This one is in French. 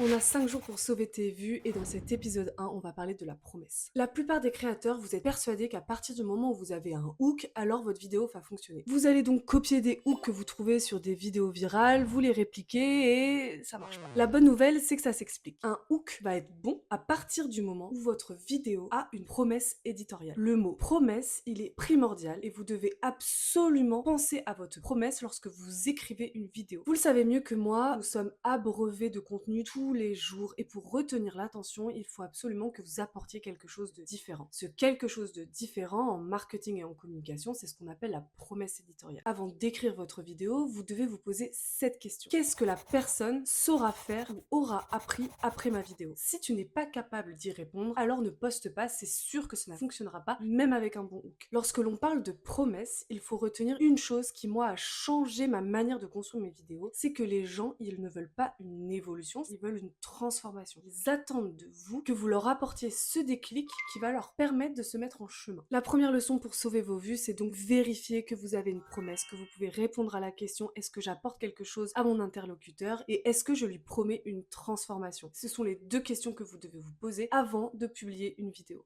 On a 5 jours pour sauver tes vues et dans cet épisode 1, on va parler de la promesse. La plupart des créateurs, vous êtes persuadés qu'à partir du moment où vous avez un hook, alors votre vidéo va fonctionner. Vous allez donc copier des hooks que vous trouvez sur des vidéos virales, vous les répliquer et ça marche pas. La bonne nouvelle, c'est que ça s'explique. Un hook va être bon à partir du moment où votre vidéo a une promesse éditoriale. Le mot promesse, il est primordial et vous devez absolument penser à votre promesse lorsque vous écrivez une vidéo. Vous le savez mieux que moi, nous sommes abreuvés de contenu tous les jours et pour retenir l'attention, il faut absolument que vous apportiez quelque chose de différent. Ce quelque chose de différent en marketing et en communication, c'est ce qu'on appelle la promesse éditoriale. Avant d'écrire votre vidéo, vous devez vous poser cette question. Qu'est-ce que la personne saura faire ou aura appris après ma vidéo? Si tu n'es pas capable d'y répondre, alors ne poste pas, c'est sûr que ça ne fonctionnera pas, même avec un bon hook. Lorsque l'on parle de promesse, il faut retenir une chose qui, moi, a changé ma manière de construire mes vidéos, c'est que les gens, ils ne veulent pas une évolution, ils veulent une transformation. Ils attendent de vous que vous leur apportiez ce déclic qui va leur permettre de se mettre en chemin. La première leçon pour sauver vos vues, c'est donc vérifier que vous avez une promesse, que vous pouvez répondre à la question est-ce que j'apporte quelque chose à mon interlocuteur et est-ce que je lui promets une transformation? Ce sont les deux questions que vous devez vous poser avant de publier une vidéo.